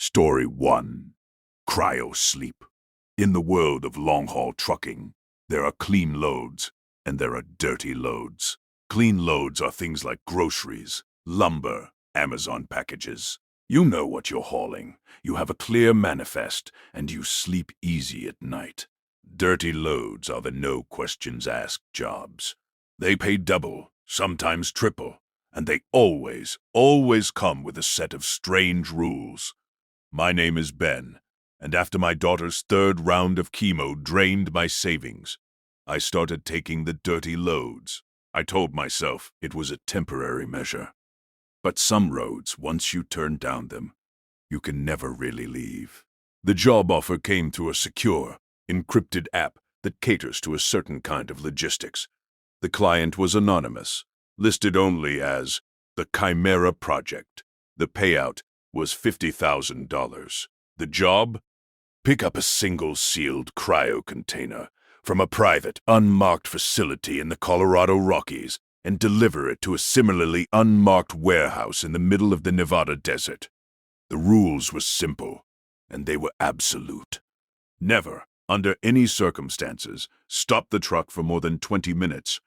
Story 1. Cryo-Sleep. In the world of long-haul trucking, there are clean loads and there are dirty loads. Clean loads are things like groceries, lumber, Amazon packages. You know what you're hauling. You have a clear manifest and you sleep easy at night. Dirty loads are the no-questions-asked jobs. They pay double, sometimes triple, and they always come with a set of strange rules. My name is Ben, and after my daughter's third round of chemo drained my savings, I started taking the dirty loads. I told myself it was a temporary measure. But some roads, once you turn down them, you can never really leave. The job offer came through a secure, encrypted app that caters to a certain kind of logistics. The client was anonymous, listed only as the Chimera Project. The payout was $50,000. The job? Pick up a single sealed cryo container from a private, unmarked facility in the Colorado Rockies and deliver it to a similarly unmarked warehouse in the middle of the Nevada desert. The rules were simple, and they were absolute. Never, under any circumstances, stop the truck for more than 20 minutes.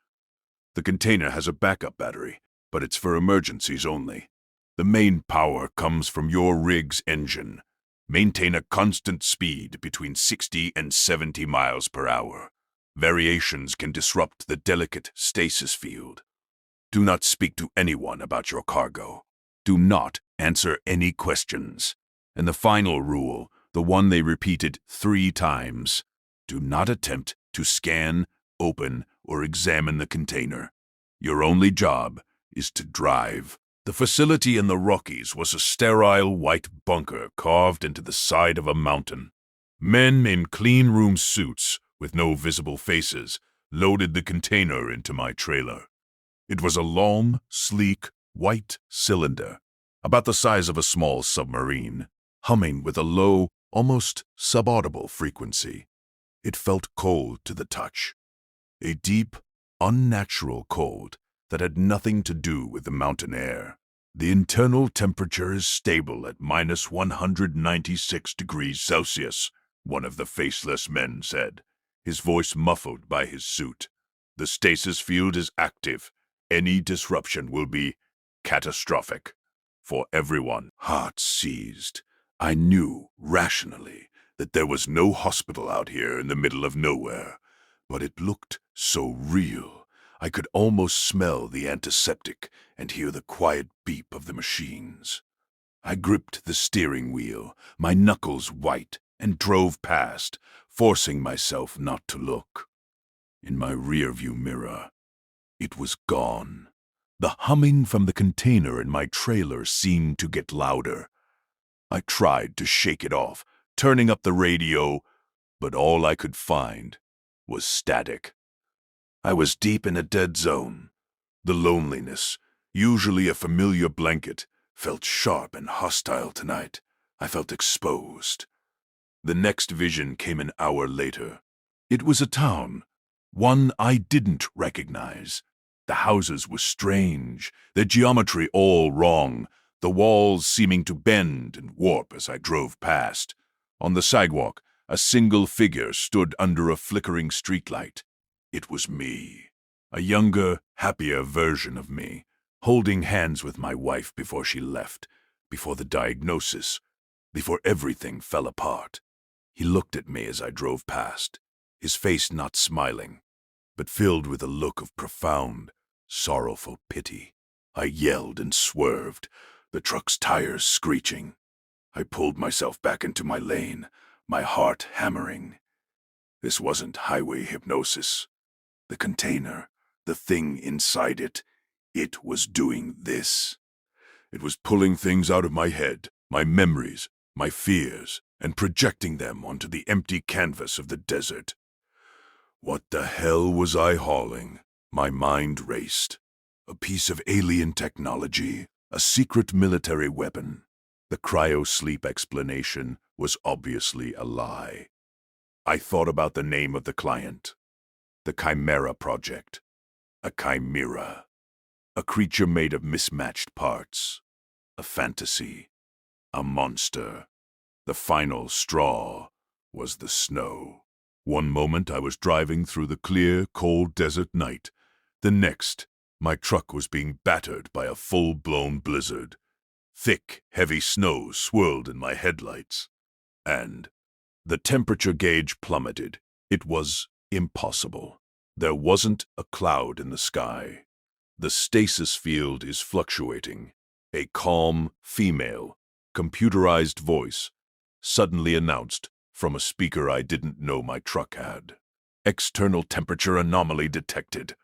The container has a backup battery, but it's for emergencies only. The main power comes from your rig's engine. Maintain a constant speed between 60 and 70 miles per hour. Variations can disrupt the delicate stasis field. Do not speak to anyone about your cargo. Do not answer any questions. And the final rule, the one they repeated 3 times, do not attempt to scan, open, or examine the container. Your only job is to drive. The facility in the Rockies was a sterile white bunker carved into the side of a mountain. Men in clean room suits, with no visible faces, loaded the container into my trailer. It was a long, sleek, white cylinder, about the size of a small submarine, humming with a low, almost subaudible frequency. It felt cold to the touch. A deep, unnatural cold that had nothing to do with the mountain air. The internal temperature is stable at minus 196 degrees Celsius, one of the faceless men said, his voice muffled by his suit. The stasis field is active. Any disruption will be catastrophic for everyone. Heart seized. I knew, rationally, that there was no hospital out here in the middle of nowhere, but it looked so real. I could almost smell the antiseptic and hear the quiet beep of the machines. I gripped the steering wheel, my knuckles white, and drove past, forcing myself not to look. In my rearview mirror, it was gone. The humming from the container in my trailer seemed to get louder. I tried to shake it off, turning up the radio, but all I could find was static. I was deep in a dead zone. The loneliness, usually a familiar blanket, felt sharp and hostile tonight. I felt exposed. The next vision came an hour later. It was a town, one I didn't recognize. The houses were strange, their geometry all wrong, the walls seeming to bend and warp as I drove past. On the sidewalk, a single figure stood under a flickering streetlight. It was me, a younger, happier version of me, holding hands with my wife before she left, before the diagnosis, before everything fell apart. He looked at me as I drove past, his face not smiling, but filled with a look of profound, sorrowful pity. I yelled and swerved, the truck's tires screeching. I pulled myself back into my lane, my heart hammering. This wasn't highway hypnosis. The container, the thing inside it, it was doing this. It was pulling things out of my head, my memories, my fears, and projecting them onto the empty canvas of the desert. What the hell was I hauling? My mind raced. A piece of alien technology, a secret military weapon. The cryo-sleep explanation was obviously a lie. I thought about the name of the client. The Chimera Project. A chimera. A creature made of mismatched parts. A fantasy. A monster. The final straw was the snow. One moment I was driving through the clear, cold desert night. The next, my truck was being battered by a full-blown blizzard. Thick, heavy snow swirled in my headlights. And the temperature gauge plummeted. It was impossible. There wasn't a cloud in the sky. The stasis field is fluctuating. A calm, female, computerized voice suddenly announced from a speaker I didn't know my truck had. External temperature anomaly detected.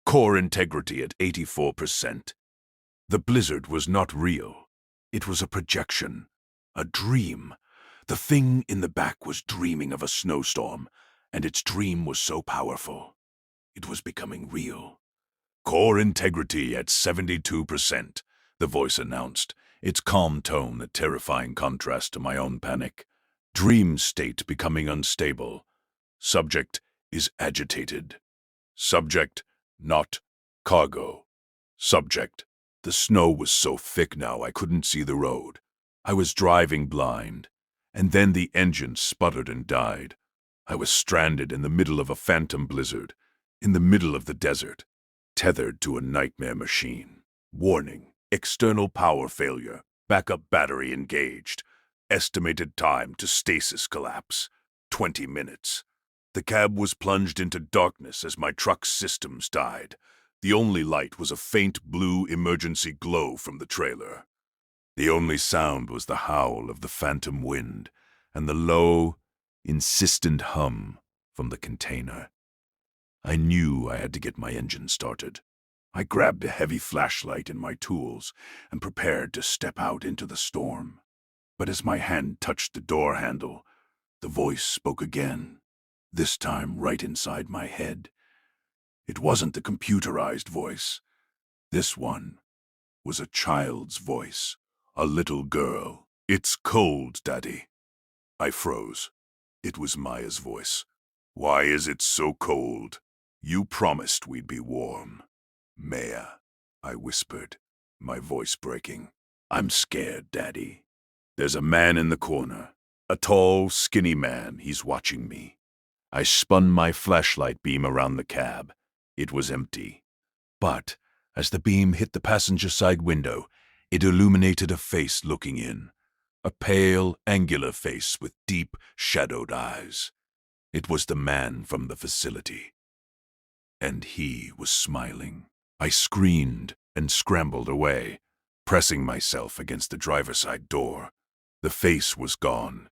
Core integrity at 84%. The blizzard was not real. It was a projection, a dream. The thing in the back was dreaming of a snowstorm, and its dream was so powerful. It was becoming real. Core integrity at 72%, the voice announced, its calm tone a terrifying contrast to my own panic. Dream state becoming unstable. Subject is agitated. Subject, not cargo. Subject. The snow was so thick now I couldn't see the road. I was driving blind. And then the engine sputtered and died. I was stranded in the middle of a phantom blizzard, in the middle of the desert, tethered to a nightmare machine. Warning, external power failure, backup battery engaged. Estimated time to stasis collapse, 20 minutes. The cab was plunged into darkness as my truck's systems died. The only light was a faint blue emergency glow from the trailer. The only sound was the howl of the phantom wind and the low, insistent hum from the container. I knew I had to get my engine started. I grabbed a heavy flashlight and my tools and prepared to step out into the storm. But as my hand touched the door handle, the voice spoke again, this time right inside my head. It wasn't the computerized voice. This one was a child's voice, a little girl. "It's cold, Daddy." I froze. It was Maya's voice. "Why is it so cold? You promised we'd be warm." "Maya," I whispered, my voice breaking. "I'm scared, Daddy. There's a man in the corner. A tall, skinny man. He's watching me." I spun my flashlight beam around the cab. It was empty. But as the beam hit the passenger side window, it illuminated a face looking in. A pale, angular face with deep, shadowed eyes. It was the man from the facility. And he was smiling. I screamed and scrambled away, pressing myself against the driver's side door. The face was gone.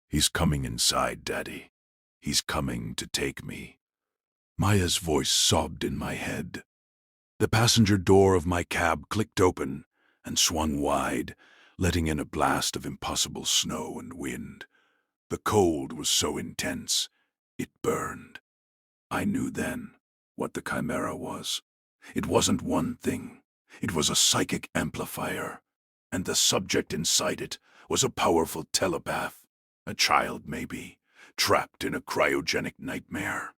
"He's coming inside, Daddy. He's coming to take me." Maya's voice sobbed in my head. The passenger door of my cab clicked open and swung wide, letting in a blast of impossible snow and wind. The cold was so intense, it burned. I knew then what the chimera was. It wasn't one thing. It was a psychic amplifier, and the subject inside it was a powerful telepath, a child maybe, trapped in a cryogenic nightmare.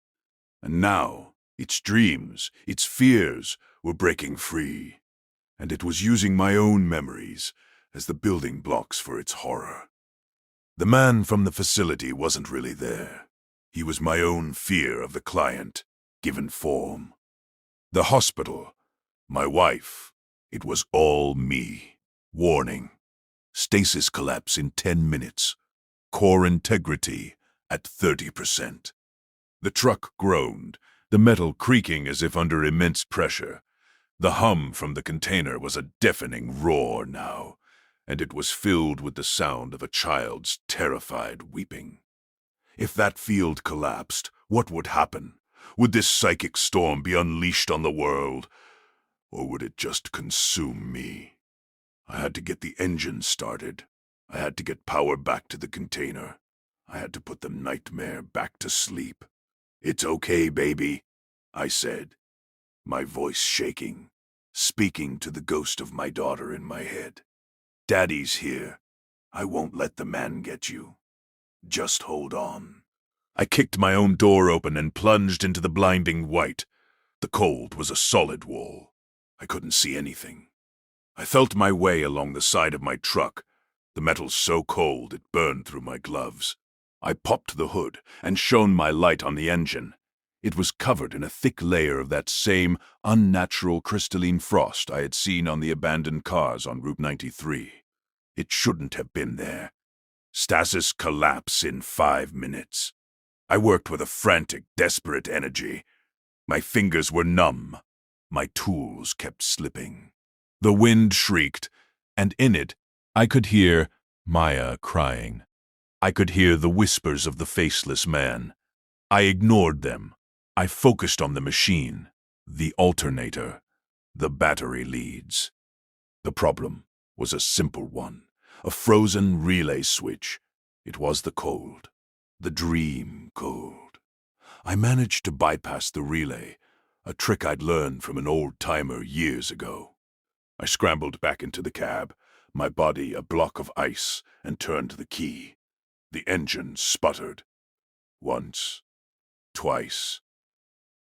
And now, its dreams, its fears were breaking free, and it was using my own memories as the building blocks for its horror. The man from the facility wasn't really there. He was my own fear of the client, given form. The hospital, my wife, it was all me. Warning, stasis collapse in 10 minutes. Core integrity at 30%. The truck groaned, the metal creaking as if under immense pressure. The hum from the container was a deafening roar now, and it was filled with the sound of a child's terrified weeping. If that field collapsed, what would happen? Would this psychic storm be unleashed on the world, or would it just consume me? I had to get the engine started. I had to get power back to the container. I had to put the nightmare back to sleep. "It's okay, baby," I said, my voice shaking, speaking to the ghost of my daughter in my head. "Daddy's here. I won't let the man get you. Just hold on." I kicked my own door open and plunged into the blinding white. The cold was a solid wall. I couldn't see anything. I felt my way along the side of my truck. The metal's so cold it burned through my gloves. I popped the hood and shone my light on the engine. It was covered in a thick layer of that same unnatural crystalline frost I had seen on the abandoned cars on Route 93. It shouldn't have been there. Stasis collapse in 5 minutes. I worked with a frantic, desperate energy. My fingers were numb. My tools kept slipping. The wind shrieked, and in it, I could hear Maya crying. I could hear the whispers of the faceless man. I ignored them. I focused on the machine, the alternator, the battery leads. The problem was a simple one, a frozen relay switch. It was the cold, the dream cold. I managed to bypass the relay, a trick I'd learned from an old-timer years ago. I scrambled back into the cab, my body a block of ice, and turned the key. The engine sputtered. Once, twice,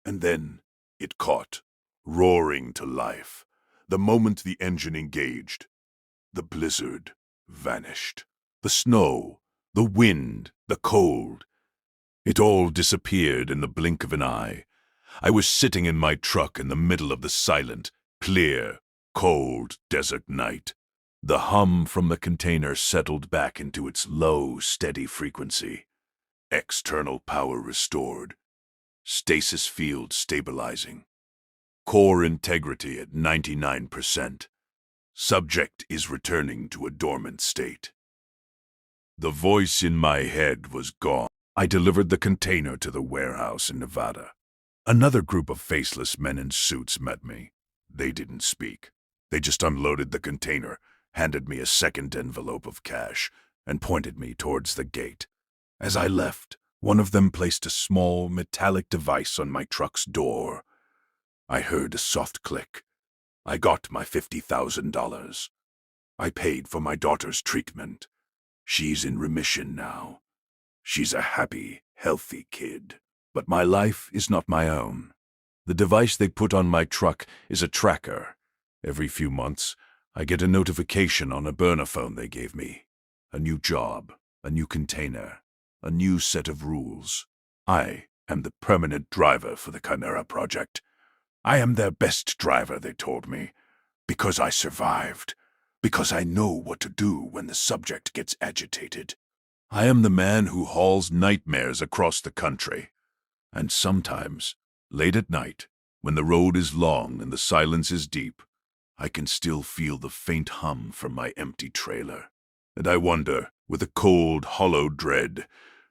and then it caught, roaring to life. The moment the engine engaged, the blizzard vanished. The snow, the wind, the cold. It all disappeared in the blink of an eye. I was sitting in my truck in the middle of the silent, clear, cold desert night. The hum from the container settled back into its low, steady frequency. External power restored. Stasis field stabilizing. Core integrity at 99%. Subject is returning to a dormant state. The voice in my head was gone. I delivered the container to the warehouse in Nevada. Another group of faceless men in suits met me. They didn't speak. They just unloaded the container, handed me a second envelope of cash, and pointed me towards the gate. As I left, one of them placed a small metallic device on my truck's door. I heard a soft click. I got my $50,000. I paid for my daughter's treatment. She's in remission now. She's a happy, healthy kid. But my life is not my own. The device they put on my truck is a tracker. Every few months, I get a notification on a burner phone they gave me. A new job, a new container, a new set of rules. I am the permanent driver for the Chimera project. I am their best driver, they told me, because I survived, because I know what to do when the subject gets agitated. I am the man who hauls nightmares across the country. And sometimes, late at night, when the road is long and the silence is deep, I can still feel the faint hum from my empty trailer. And I wonder, with a cold, hollow dread,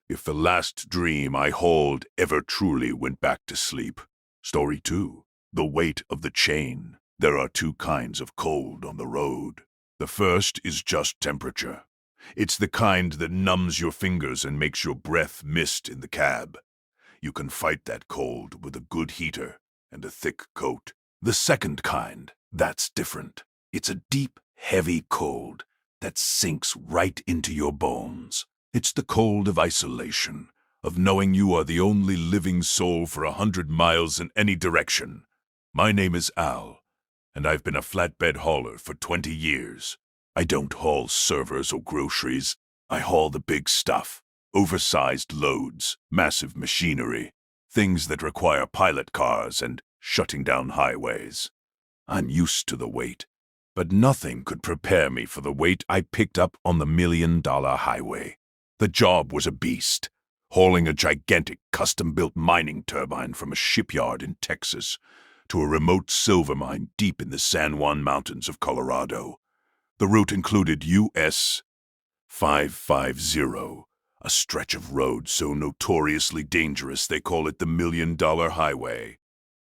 if the last dream I hauled ever truly went back to sleep. Story 2. The weight of the chain. There are 2 kinds of cold on the road. The first is just temperature. It's the kind that numbs your fingers and makes your breath mist in the cab. You can fight that cold with a good heater and a thick coat. The second kind, that's different. It's a deep, heavy cold that sinks right into your bones. It's the cold of isolation, of knowing you are the only living soul for 100 miles in any direction. My name is Al, and I've been a flatbed hauler for 20 years. I don't haul servers or groceries. I haul the big stuff. Oversized loads, massive machinery, things that require pilot cars and shutting down highways. I'm used to the weight, but nothing could prepare me for the weight I picked up on the $1 million highway. The job was a beast, hauling a gigantic custom-built mining turbine from a shipyard in Texas to a remote silver mine deep in the San Juan Mountains of Colorado. The route included US 550, a stretch of road so notoriously dangerous they call it the $1 million highway.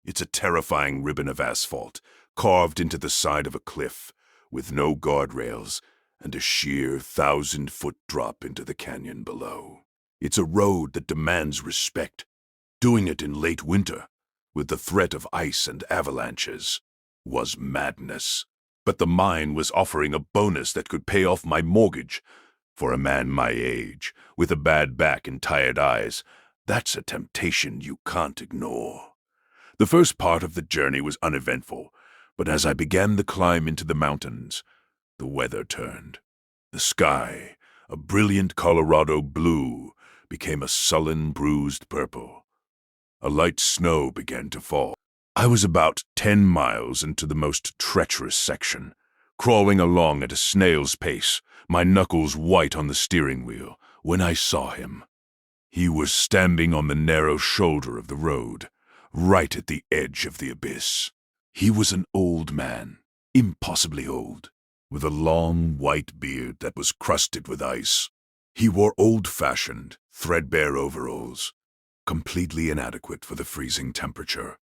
It's a terrifying ribbon of asphalt, carved into the side of a cliff, with no guardrails and a sheer 1,000-foot drop into the canyon below. It's a road that demands respect. Doing it in late winter, with the threat of ice and avalanches, was madness. But the mine was offering a bonus that could pay off my mortgage. For a man my age, with a bad back and tired eyes, that's a temptation you can't ignore. The first part of the journey was uneventful, but as I began the climb into the mountains, the weather turned. The sky, a brilliant Colorado blue, became a sullen, bruised purple. A light snow began to fall. I was about 10 miles into the most treacherous section, crawling along at a snail's pace, my knuckles white on the steering wheel, when I saw him. He was standing on the narrow shoulder of the road, right at the edge of the abyss. He was an old man, impossibly old, with a long white beard that was crusted with ice. He wore old-fashioned, threadbare overalls, completely inadequate for the freezing temperature.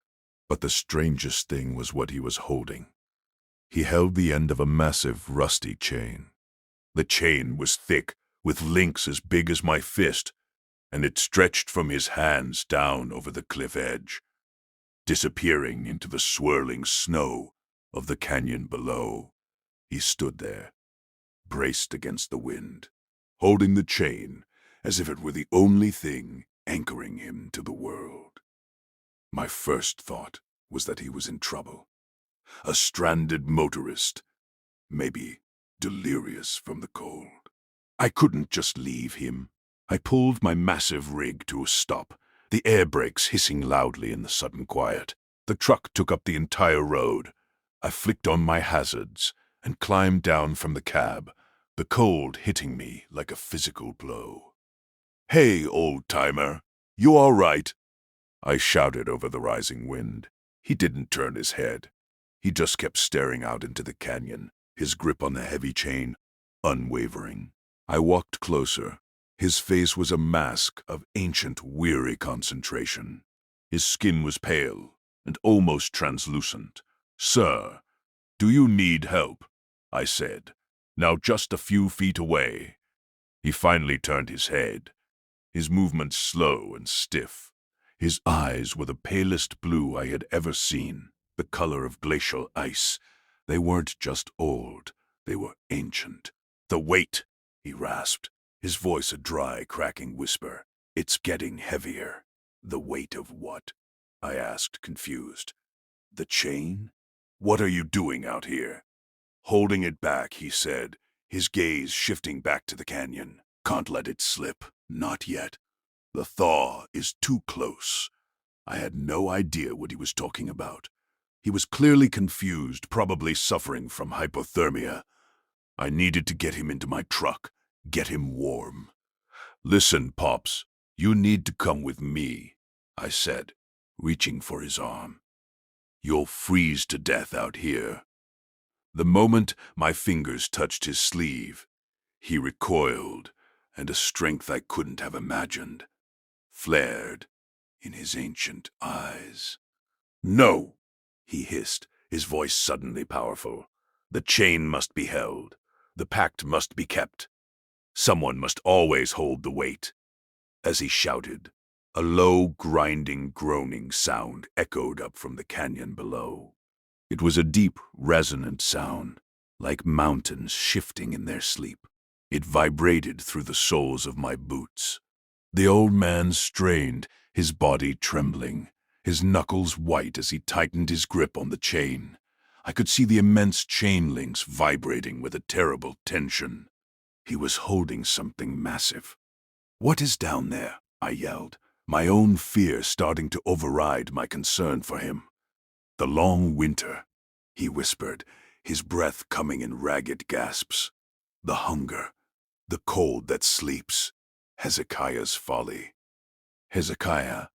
But the strangest thing was what he was holding. He held the end of a massive, rusty chain. The chain was thick, with links as big as my fist, and it stretched from his hands down over the cliff edge, disappearing into the swirling snow of the canyon below. He stood there, braced against the wind, holding the chain as if it were the only thing anchoring him to the world. My first thought was that he was in trouble. A stranded motorist, maybe delirious from the cold. I couldn't just leave him. I pulled my massive rig to a stop, the air brakes hissing loudly in the sudden quiet. The truck took up the entire road. I flicked on my hazards and climbed down from the cab, the cold hitting me like a physical blow. "Hey, old-timer, you all right?" I shouted over the rising wind. He didn't turn his head. He just kept staring out into the canyon, his grip on the heavy chain unwavering. I walked closer. His face was a mask of ancient, weary concentration. His skin was pale and almost translucent. "Sir, do you need help?" I said, now just a few feet away. He finally turned his head, his movements slow and stiff. His eyes were the palest blue I had ever seen, the color of glacial ice. They weren't just old, they were ancient. "The weight," he rasped, his voice a dry, cracking whisper. "It's getting heavier." "The weight of what?" I asked, confused. "The chain? What are you doing out here?" "Holding it back," he said, his gaze shifting back to the canyon. "Can't let it slip. Not yet. The thaw is too close." I had no idea what he was talking about. He was clearly confused, probably suffering from hypothermia. I needed to get him into my truck, get him warm. "Listen, Pops, you need to come with me," I said, reaching for his arm. "You'll freeze to death out here." The moment my fingers touched his sleeve, he recoiled, and a strength I couldn't have imagined flared in his ancient eyes. "No!" he hissed, his voice suddenly powerful. "The chain must be held. The pact must be kept. Someone must always hold the weight." As he shouted, a low, grinding, groaning sound echoed up from the canyon below. It was a deep, resonant sound, like mountains shifting in their sleep. It vibrated through the soles of my boots. The old man strained, his body trembling, his knuckles white as he tightened his grip on the chain. I could see the immense chain links vibrating with a terrible tension. He was holding something massive. "What is down there?" I yelled, my own fear starting to override my concern for him. "The long winter," he whispered, his breath coming in ragged gasps. "The hunger, the cold that sleeps. Hezekiah's folly." Hezekiah.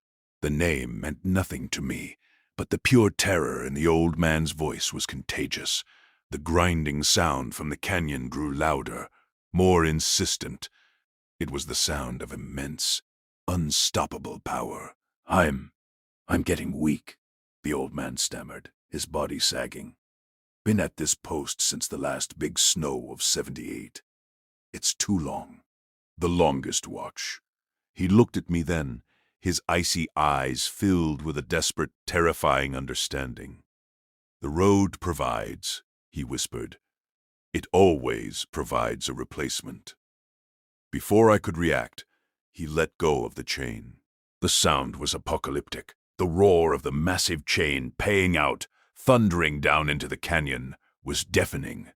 The name meant nothing to me, but the pure terror in the old man's voice was contagious. The grinding sound from the canyon grew louder, more insistent. It was the sound of immense, unstoppable power. I'm getting weak," the old man stammered, his body sagging. "Been at this post since the last big snow of '78. It's too long. The longest watch." He looked at me then, his icy eyes filled with a desperate, terrifying understanding. "The road provides," he whispered. "It always provides a replacement." Before I could react, he let go of the chain. The sound was apocalyptic. The roar of the massive chain paying out, thundering down into the canyon, was deafening.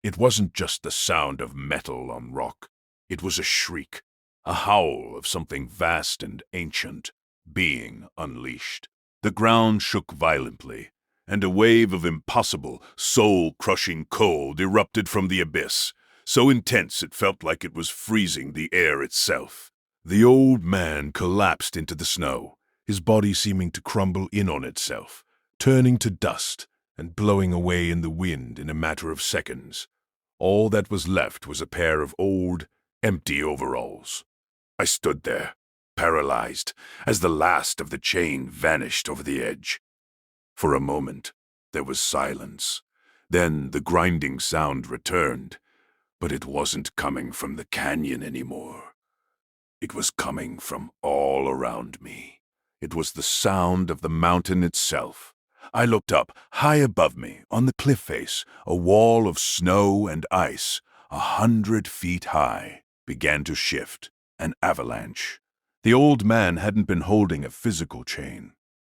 It wasn't just the sound of metal on rock. It was a shriek, a howl of something vast and ancient being unleashed. The ground shook violently, and a wave of impossible, soul-crushing cold erupted from the abyss, so intense it felt like it was freezing the air itself. The old man collapsed into the snow, his body seeming to crumble in on itself, turning to dust and blowing away in the wind in a matter of seconds. All that was left was a pair of old, empty overalls. I stood there, paralyzed, as the last of the chain vanished over the edge. For a moment, there was silence. Then the grinding sound returned, but it wasn't coming from the canyon anymore. It was coming from all around me. It was the sound of the mountain itself. I looked up, high above me, on the cliff face, a wall of snow and ice, 100 feet high, began to shift, an avalanche. The old man hadn't been holding a physical chain.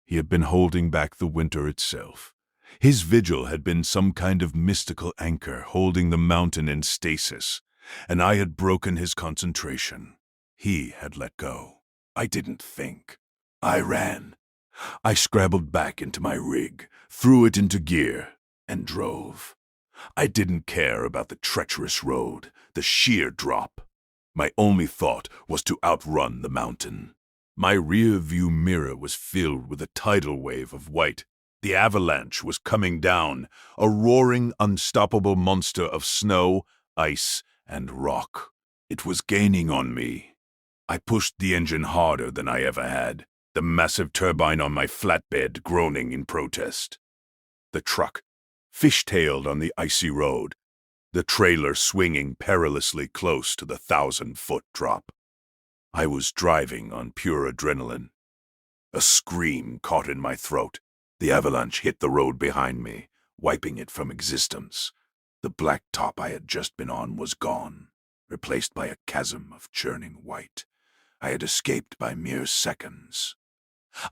He had been holding back the winter itself. His vigil had been some kind of mystical anchor holding the mountain in stasis, and I had broken his concentration. He had let go. I didn't think. I ran. I scrabbled back into my rig, threw it into gear, and drove. I didn't care about the treacherous road, the sheer drop. My only thought was to outrun the mountain. My rear-view mirror was filled with a tidal wave of white. The avalanche was coming down, a roaring, unstoppable monster of snow, ice, and rock. It was gaining on me. I pushed the engine harder than I ever had, the massive turbine on my flatbed groaning in protest. The truck fishtailed on the icy road, the trailer swinging perilously close to the 1,000-foot drop. I was driving on pure adrenaline. A scream caught in my throat. The avalanche hit the road behind me, wiping it from existence. The black top I had just been on was gone, replaced by a chasm of churning white. I had escaped by mere seconds.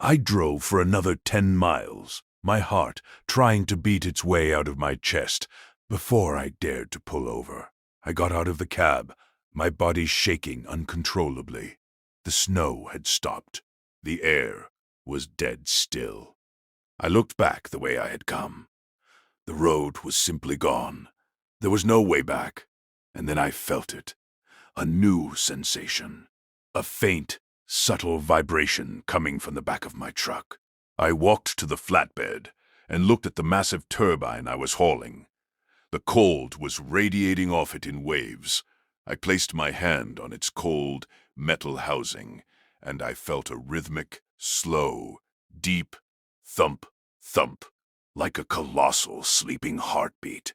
I drove for another 10 miles, my heart trying to beat its way out of my chest, before I dared to pull over. I got out of the cab, my body shaking uncontrollably. The snow had stopped. The air was dead still. I looked back the way I had come. The road was simply gone. There was no way back. And then I felt it. A new sensation. A faint, subtle vibration coming from the back of my truck. I walked to the flatbed and looked at the massive turbine I was hauling. The cold was radiating off it in waves. I placed my hand on its cold, metal housing, and I felt a rhythmic, slow, deep thump, thump, like a colossal sleeping heartbeat.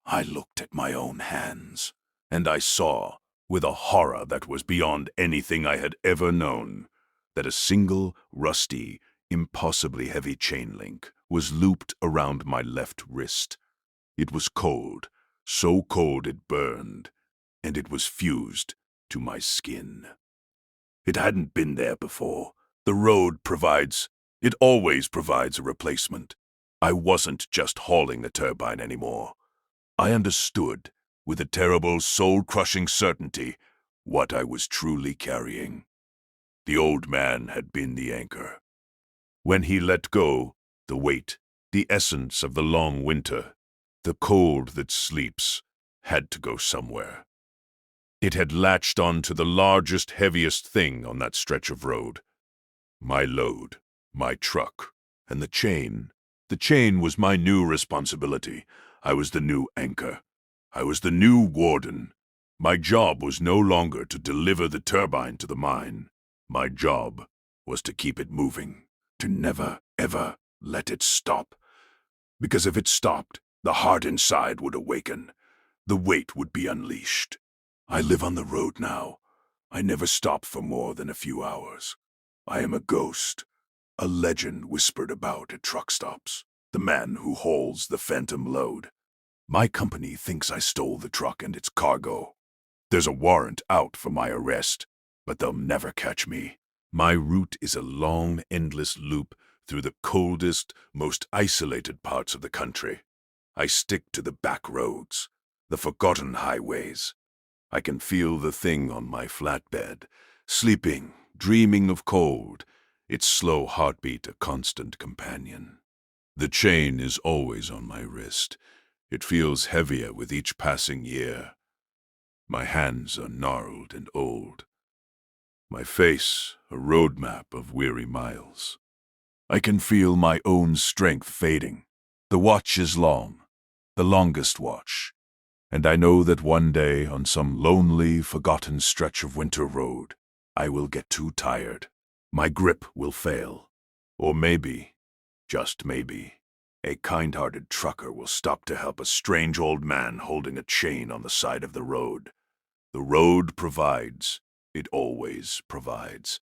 I looked at my own hands, and I saw, with a horror that was beyond anything I had ever known, that a single, rusty, impossibly heavy chain link was looped around my left wrist. It was cold, so cold it burned, and it was fused to my skin. It hadn't been there before. The road it always provides a replacement. I wasn't just hauling the turbine anymore. I understood, with a terrible, soul-crushing certainty, what I was truly carrying. The old man had been the anchor. When he let go, the weight, the essence of the long winter, the cold that sleeps, had to go somewhere. It had latched on to the largest, heaviest thing on that stretch of road. My load, my truck, and the chain. The chain was my new responsibility. I was the new anchor. I was the new warden. My job was no longer to deliver the turbine to the mine. My job was to keep it moving, to never, ever let it stop. Because if it stopped, the heart inside would awaken. The weight would be unleashed. I live on the road now. I never stop for more than a few hours. I am a ghost, a legend whispered about at truck stops, the man who hauls the phantom load. My company thinks I stole the truck and its cargo. There's a warrant out for my arrest, but they'll never catch me. My route is a long, endless loop through the coldest, most isolated parts of the country. I stick to the back roads. the forgotten highways. I can feel the thing on my flatbed, sleeping, dreaming of cold, its slow heartbeat a constant companion. The chain is always on my wrist. It feels heavier with each passing year. My hands are gnarled and old. My face a roadmap of weary miles. I can feel my own strength fading. The watch is long, the longest watch, and I know that one day on some lonely, forgotten stretch of winter road, I will get too tired. My grip will fail. Or maybe, just maybe, a kind-hearted trucker will stop to help a strange old man holding a chain on the side of the road. The road provides. It always provides.